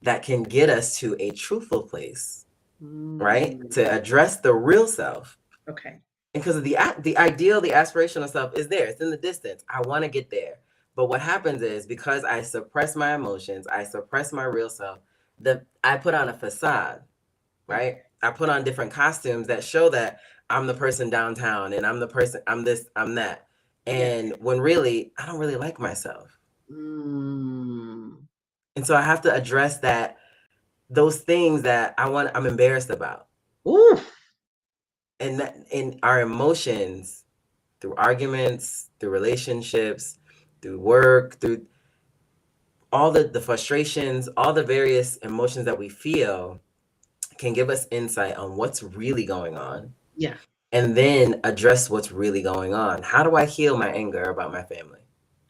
that can get us to a truthful place, right? Mm, To address the real self. okay. Because of the ideal, the aspirational self is there. It's in the distance. I want to get there. But what happens is because I suppress my emotions, I suppress my real self, I put on a facade, Yeah. right? I put on different costumes that show that I'm the person downtown and I'm the person, I'm this, I'm that. Yeah. And when really, I don't really like myself. Mm. And so I have to address that, those things that I'm embarrassed about. Ooh. And that in our emotions, through arguments, through relationships, through work, through all the frustrations, all the various emotions that we feel can give us insight on what's really going on Yeah. and then address what's really going on. How do I heal my anger about my family?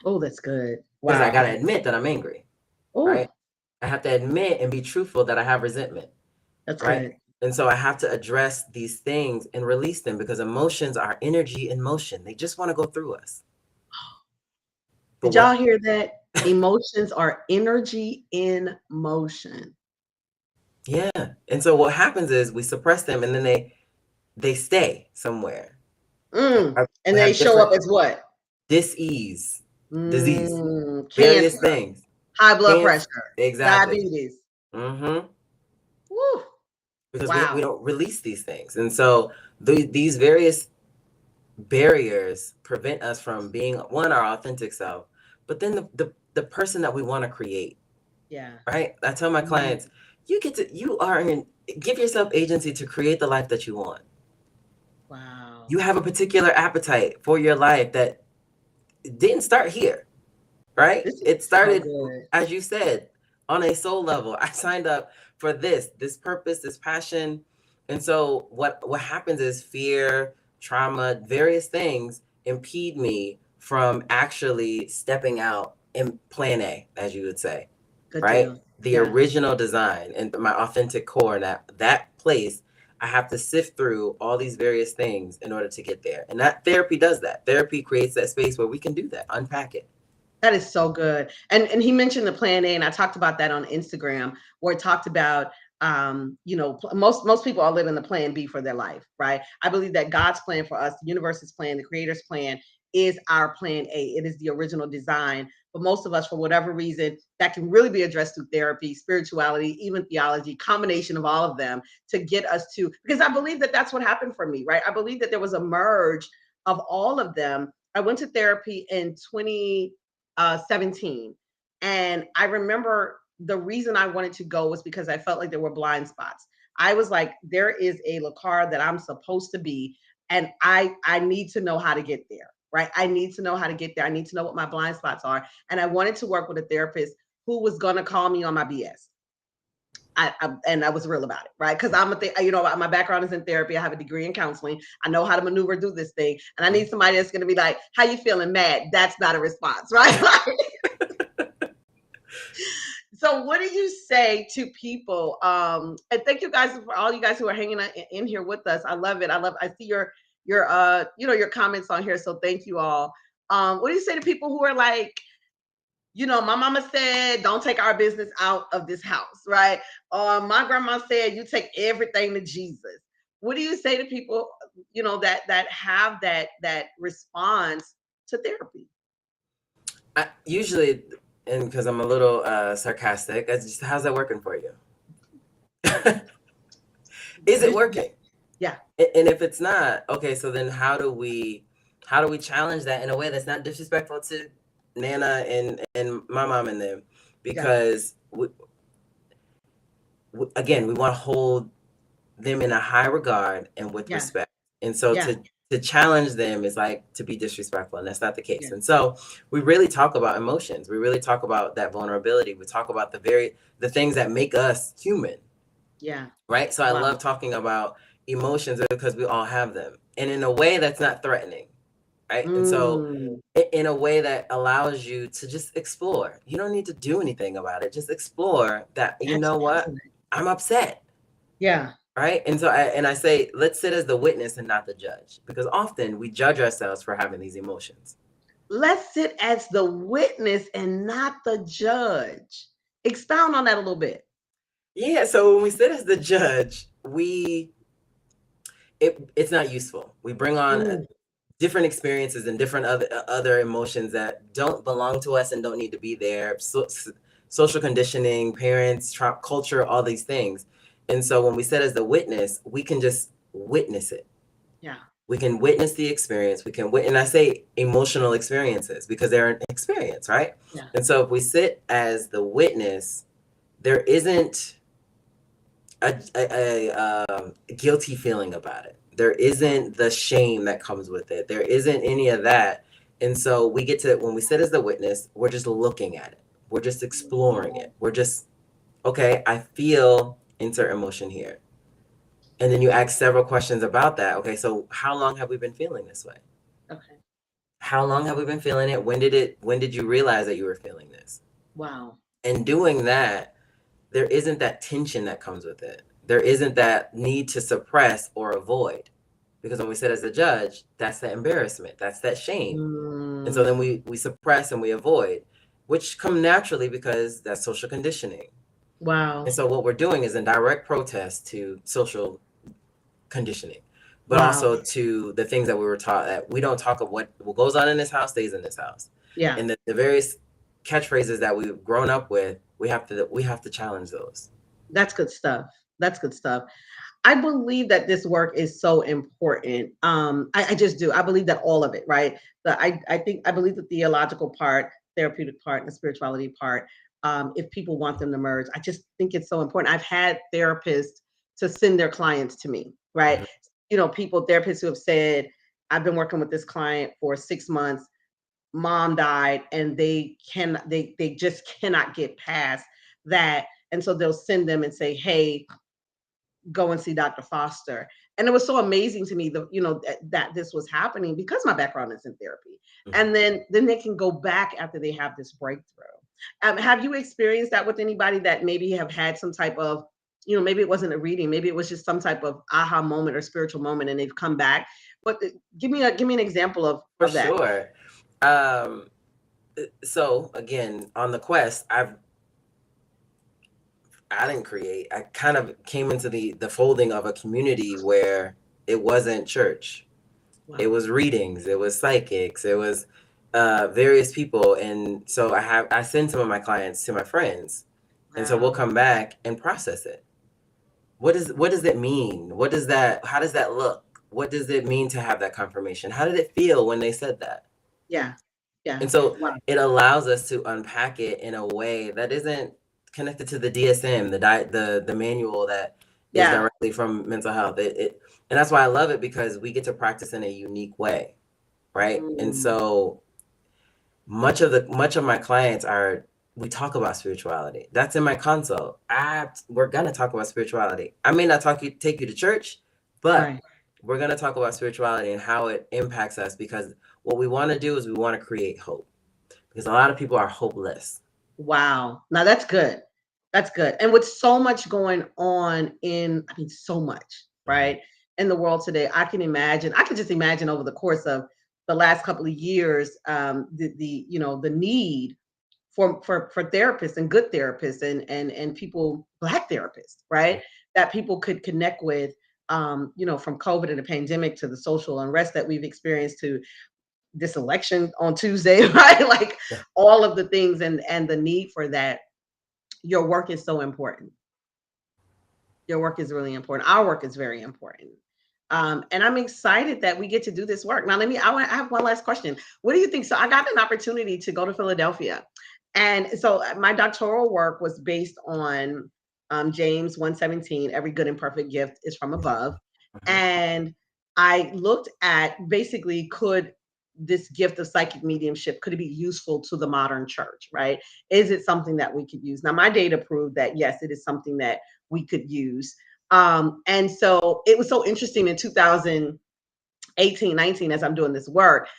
Oh, that's good. Because I got Wow. to admit that I'm angry, right? Oh, I have to admit and be truthful that I have resentment, that's right? good. And so I have to address these things and release them because emotions are energy in motion. They just want to go through us. But Did y'all what hear that? Emotions are energy in motion. Yeah. And so what happens is we suppress them and then they stay somewhere. And We they have show different up as what? dis-ease, disease, various Cancer, things. high blood Cancer, pressure, exactly. diabetes. Hmm. Woo, Because we wow. don't release these things. And so these various barriers prevent us from being one, our authentic self, but then the person that we want to create, Yeah. right? I tell my Mm, clients, give yourself agency to create the life that you want. wow. You have a particular appetite for your life that didn't start here, right? This is It so started, good. as you said, on a soul level. I signed up for this purpose, this passion. And so what happens is fear, trauma, various things impede me from actually stepping out in plan A, as you would say, Good right? deal. The Yeah. original design and my authentic core, and that place, I have to sift through all these various things in order to get there. And that therapy does that. Therapy creates that space where we can do that, unpack it. That is so good. And he mentioned the plan A, and I talked about that on Instagram, where it talked about most people are living the plan B for their life, right? I believe that God's plan for us, the universe's plan, the creator's plan is our plan A. It is the original design. But most of us, for whatever reason, that can really be addressed through therapy, spirituality, even theology, combination of all of them to get us to, because I believe that that's what happened for me, right? I believe that there was a merge of all of them, I went to therapy in 2017. And I remember the reason I wanted to go was because I felt like there were blind spots. I was like, there is a Lakara that I'm supposed to be, and I need to know how to get there. Right. I need to know how to get there. I need to know what my blind spots are. And I wanted to work with a therapist who was going to call me on my BS. And I was real about it, right? Because my background is in therapy. I have a degree in counseling. I know how to maneuver through this thing, and I need somebody that's going to be like, "How you feeling? Mad?" That's not a response, right? So, what do you say to people? And thank you guys for all you guys who are hanging in here with us. I love it. I see your comments on here. So thank you all. What do you say to people who are like, my mama said, don't take our business out of this house, right? My grandma said, you take everything to Jesus. What do you say to people, that have that response to therapy? Usually, and because I'm a little sarcastic, how's that working for you? Is it working? Yeah. And if it's not, okay, so then how do we challenge that in a way that's not disrespectful to Nana and my mom and them? Because again, we want to hold them in a high regard and with respect. And so to challenge them is like to be disrespectful, and that's not the case. And so we really talk about emotions. We really talk about that vulnerability. We talk about the things that make us human. Yeah. Right. So I love talking about emotions because we all have them, and in a way that's not threatening. Right. And so in a way that allows you to just explore. You don't need to do anything about it. Just explore that. You know what? I'm upset. Yeah. Right. And so I say, let's sit as the witness and not the judge, because often we judge ourselves for having these emotions. Let's sit as the witness and not the judge. Expound on that a little bit. Yeah. So when we sit as the judge, it's not useful. We bring on different experiences and different other emotions that don't belong to us and don't need to be there. Social conditioning, parents, culture, all these things. And so when we sit as the witness, we can just witness it. Yeah. We can witness the experience. And I say emotional experiences because they're an experience, right? Yeah. And so if we sit as the witness, there isn't a guilty feeling about it. There isn't the shame that comes with it. There isn't any of that. And so we get to, when we sit as the witness, we're just looking at it. We're just exploring it. We're just, okay, I feel insert emotion here. And then you ask several questions about that. Okay, so how long have we been feeling this way? Okay. How long have we been feeling it? When did you realize that you were feeling this? Wow. And doing that, there isn't that tension that comes with it. There isn't that need to suppress or avoid. Because when we sit as a judge, that's that embarrassment, that's that shame. And so then we suppress and we avoid, which come naturally because that's social conditioning. Wow. And so what we're doing is in direct protest to social conditioning, but also to the things that we were taught, that we don't talk of what goes on in this house stays in this house. Yeah. And the various catchphrases that we've grown up with, we have to challenge those. That's good stuff. That's good stuff. I believe that this work is so important. I just do. I believe that all of it, right? I believe the theological part, therapeutic part, and the spirituality part. If people want them to merge, I just think it's so important. I've had therapists to send their clients to me, right? Therapists who have said, I've been working with this client for 6 months. Mom died, and they just cannot get past that. And so they'll send them and say, hey, go and see Dr. Foster. And it was so amazing to me that this was happening because my background is in therapy. And then they can go back after they have this breakthrough. Have you experienced that with anybody that maybe have had some type of, maybe it wasn't a reading, maybe it was just some type of aha moment or spiritual moment, and they've come back? But give me an example of that. For sure. So again, on the quest, I didn't create. I kind of came into the folding of a community where it wasn't church. Wow. It was readings. It was psychics. It was various people. And so I send some of my clients to my friends. Wow. And so we'll come back and process it. What does it mean? How does that look? what does it mean to have that confirmation? How did it feel when they said that? Yeah. Yeah. And so Wow. it allows us to unpack it in a way that isn't connected to the DSM, the manual that is Yeah. directly from mental health. And that's why I love it, because we get to practice in a unique way, right? And Mm, so much of my clients are, we talk about spirituality. That's in my consult. We're gonna talk about spirituality. I may not take you to church, but right. we're gonna talk about spirituality and how it impacts us, because what we want to do is we want to create hope, because a lot of people are hopeless. Wow. Now that's good. That's good. And with so much going on I mean, so much, Mhm. right? In the world today, I can just imagine over the course of the last couple of years, the need for therapists and good therapists and people, Black therapists, right? That people could connect with, from COVID and the pandemic to the social unrest that we've experienced to this election on Tuesday, right? Like Yeah. all of the things and the need for that. Your work is so important. Your work is really important. Our work is very important. And I'm excited that we get to do this work. Now, I have one last question. What do you think? So I got an opportunity to go to Philadelphia. And so my doctoral work was based on James 1:17, every good and perfect gift is from above. Mhm. And I looked at basically, could this gift of psychic mediumship, could it be useful to the modern church, right? Is it something that we could use? Now, my data proved that yes, it is something that we could use. And so it was so interesting in 2018, 19, as I'm doing this work,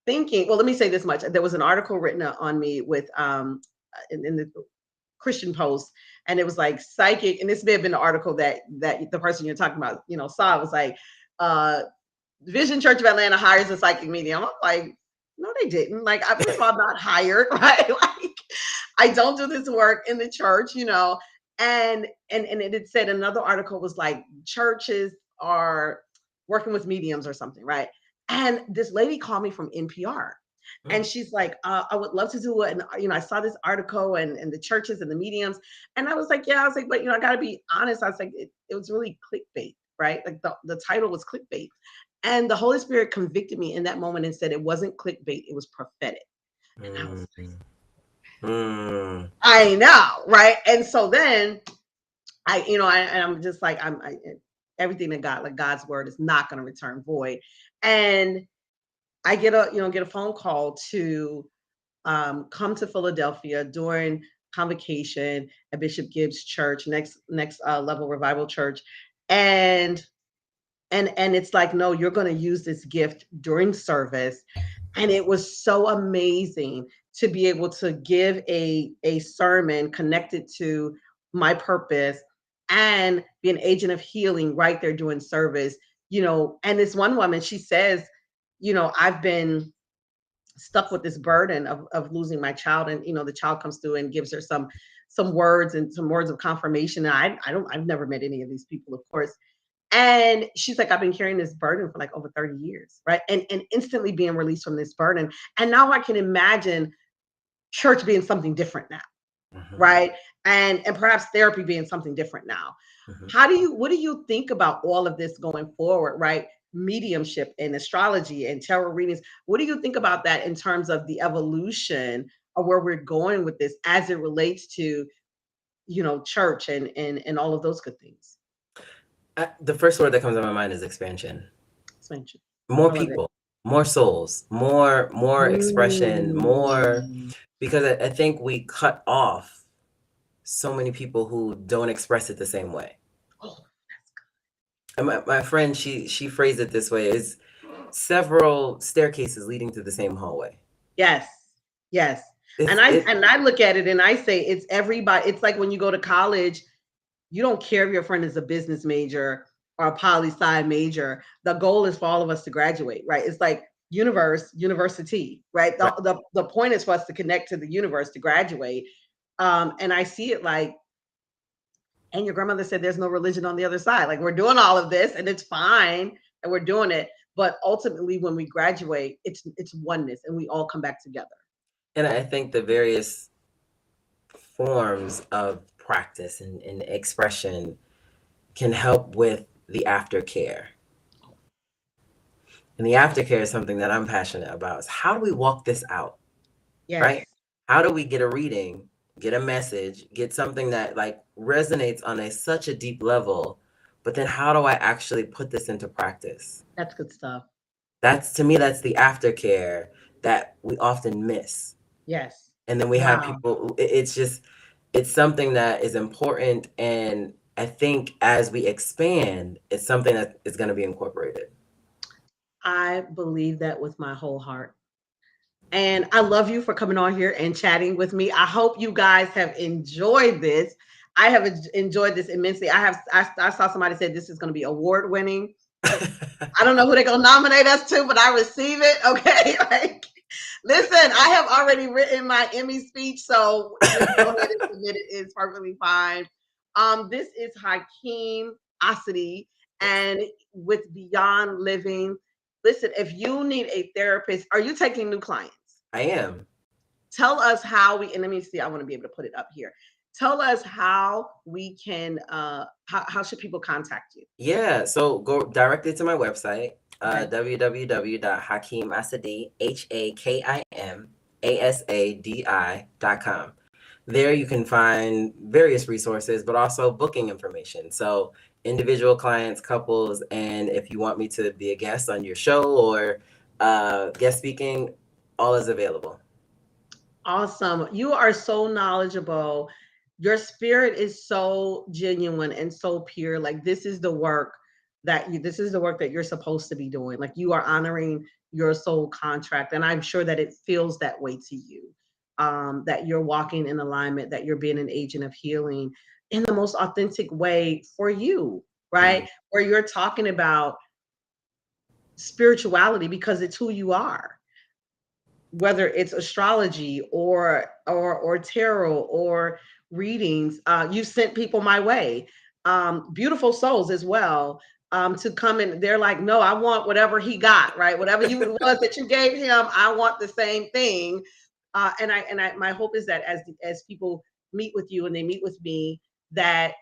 thinking, well, let me say this much. There was an article written on me with in the Christian Post, and it was like psychic, and this may have been the article that the person you're talking about, saw. It was like uh Vision Church of Atlanta hires a psychic medium. I'm like, no, they didn't. Like, first of all, I'm not hired, right? Like, I don't do this work in the church. And it had said, another article was like, churches are working with mediums or something, right? And this lady called me from NPR. And Mm. she's like, I would love to do it. And, I saw this article and the churches and the mediums. And I was like, yeah, I was like, but, I got to be honest. I was like, it was really clickbait, right? Like the title was clickbait. And the Holy Spirit convicted me in that moment and said it wasn't clickbait, it was prophetic. And I was Mm. Mm. like, I know, right? And so then I'm just like, everything that God, like God's word is not going to return void. And I get a phone call to come to Philadelphia during convocation at Bishop Gibbs Church, next level revival church. And and it's like, no, you're going to use this gift during service. And it was so amazing to be able to give a sermon connected to my purpose and be an agent of healing right there doing service. And this one woman, she says, I've been stuck with this burden of losing my child. And the child comes through and gives her some words and some words of confirmation. And I've never met any of these people, of course. And she's like, I've been carrying this burden for like over 30 years, right? And instantly being released from this burden. And now I can imagine church being something different now, Mhm. right? And perhaps therapy being something different now. Mhm. What do you think about all of this going forward, right? Mediumship and astrology and tarot readings. What do you think about that in terms of the evolution of where we're going with this as it relates to, church and all of those good things? The first word that comes to my mind is expansion. Expansion. More I love it. people, more souls, more expression, more, Mm. because I think we cut off so many people who don't express it the same way. Oh, And my friend, she phrased it this way: is several staircases leading to the same hallway. yes. Yes. It's And I it and I look at it and I say it's everybody. It's like when you go to college, you don't care if your friend is a business major or a poli sci major. The goal is for all of us to graduate, right? It's like university, right? right. The point is for us to connect to the universe to graduate. And I see it like, and your grandmother said there's no religion on the other side. Like, we're doing all of this and it's fine and we're doing it. But ultimately, when we graduate, it's oneness and we all come back together. And I think the various forms of practice and expression can help with the aftercare. And the aftercare is something that I'm passionate about. Is how do we walk this out, Yes. right? How do we get a reading, get a message, get something that like resonates on such a deep level, but then how do I actually put this into practice? That's good stuff. That's, to me, that's the aftercare that we often miss. Yes. And then we have Wow. people, it's just, it's something that is important. And I think as we expand, it's something that is going to be incorporated. I believe that with my whole heart. And I love you for coming on here and chatting with me. I hope you guys have enjoyed this. I have enjoyed this immensely. I saw somebody said this is going to be award winning. I don't know who they're going to nominate us to, but I receive it. Okay. Like, listen, I have already written my Emmy speech, so just go ahead and submit it. It's perfectly fine. This is Hakim Asadi, and with Beyond Living. Listen, if you need a therapist, are you taking new clients? I am. Tell us how we, and let me see, I want to be able to put it up here. Tell us how we can, how should people contact you? Yeah, so go directly to my website, Okay. www.hakimasadi, HAKIMASADI.com. There you can find various resources, but also booking information. So individual clients, couples, and if you want me to be a guest on your show or guest speaking, all is available. Awesome. You are so knowledgeable. Your spirit is so genuine and so pure. Like this is the work this is the work that you're supposed to be doing. Like you are honoring your soul contract. And I'm sure that it feels that way to you. That you're walking in alignment, that you're being an agent of healing in the most authentic way for you, right? Mhm. Where you're talking about spirituality because it's who you are, whether it's astrology or tarot or readings. You sent people my way, beautiful souls as well, to come in. They're like, no, I want whatever he got, right? Whatever you it was that you gave him, I want the same thing. And my hope is that as people meet with you and they meet with me, that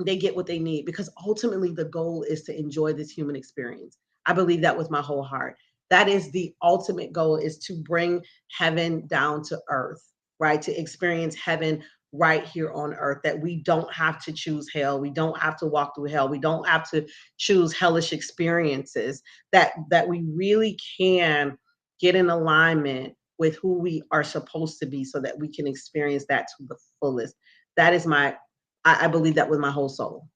they get what they need, because ultimately the goal is to enjoy this human experience. I believe that with my whole heart. That is the ultimate goal, is to bring heaven down to earth, right? To experience heaven right here on earth, that we don't have to choose hell. We don't have to walk through hell. We don't have to choose hellish experiences, that we really can get in alignment with who we are supposed to be so that we can experience that to the fullest. That is my I believe that with my whole soul.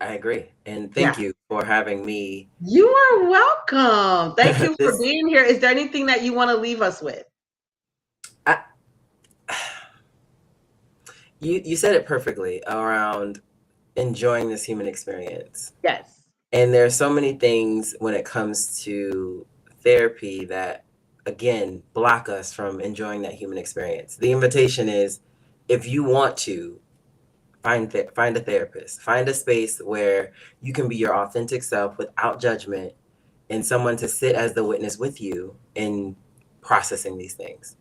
I agree. And Yeah. thank you for having me. You are welcome. Thank you for This, being here. Is there anything that you want to leave us with? I, you said it perfectly around enjoying this human experience. Yes. And there are so many things when it comes to therapy that, again, block us from enjoying that human experience. The invitation is, if you want to, find a therapist, find a space where you can be your authentic self without judgment, and someone to sit as the witness with you in processing these things.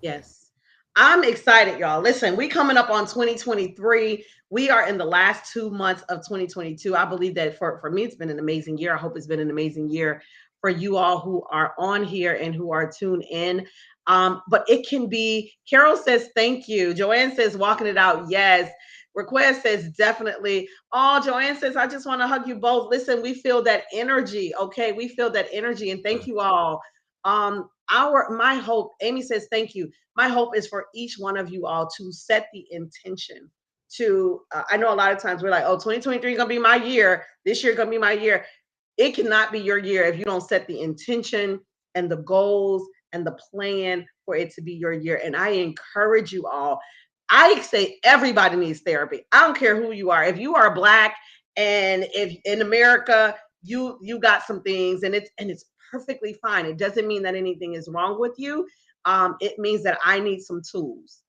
Yes. I'm excited, y'all. Listen, we coming up on 2023. We are in the last 2 months of 2022. I believe that for me, it's been an amazing year. I hope it's been an amazing year for you all who are on here and who are tuned in. But it can be, Carol says, thank you. Joanne says, walking it out. Yes. Request says, definitely. Oh, Joanne says, I just want to hug you both. Listen, we feel that energy. Okay. We feel that energy. And thank you all. My hope, Amy says, thank you. My hope is for each one of you all to set the intention to, I know a lot of times we're like, oh, 2023 is going to be my year. This year going to be my year. It cannot be your year if you don't set the intention and the goals and the plan for it to be your year. And I encourage you all. I say everybody needs therapy. I don't care who you are. If you are Black and if in America you got some things, and it's perfectly fine. It doesn't mean that anything is wrong with you. It means that I need some tools.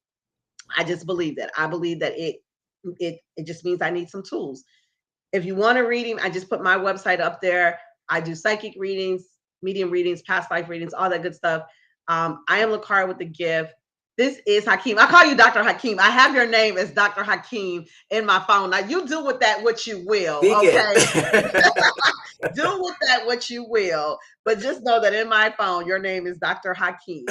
I just believe that. I believe that it just means I need some tools. If you want a reading, I just put my website up there. I do psychic readings, medium readings, past life readings, all that good stuff. I am Lakara with the gift. This is Hakim. I call you Dr. Hakim. I have your name as Dr. Hakim in my phone. Now you do with that what you will, Speak okay? it. Do with that what you will, but just know that in my phone, your name is Dr. Hakim.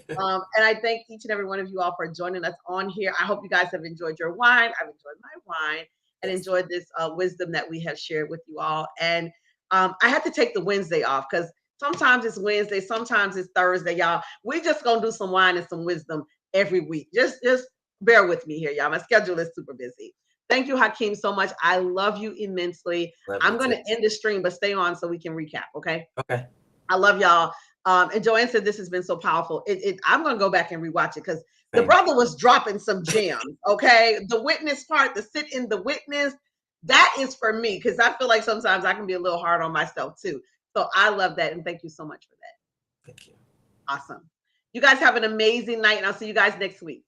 And I thank each and every one of you all for joining us on here. I hope you guys have enjoyed your wine. I've enjoyed my wine and enjoyed this wisdom that we have shared with you all. And I had to take the Wednesday off because sometimes it's Wednesday, sometimes it's Thursday, y'all. We just gonna do some wine and some wisdom every week. Just bear with me here, y'all. My schedule is super busy. Thank you, Hakim, so much. I love you immensely. I'm going to end the stream, but stay on so we can recap. Okay. Okay. I love y'all. And Joanne said this has been so powerful. I'm going to go back and rewatch it because the brother was dropping some gems. Okay. The witness part, the sit in the witness, that is for me because I feel like sometimes I can be a little hard on myself too. So I love that. And thank you so much for that. Thank you. Awesome. You guys have an amazing night and I'll see you guys next week.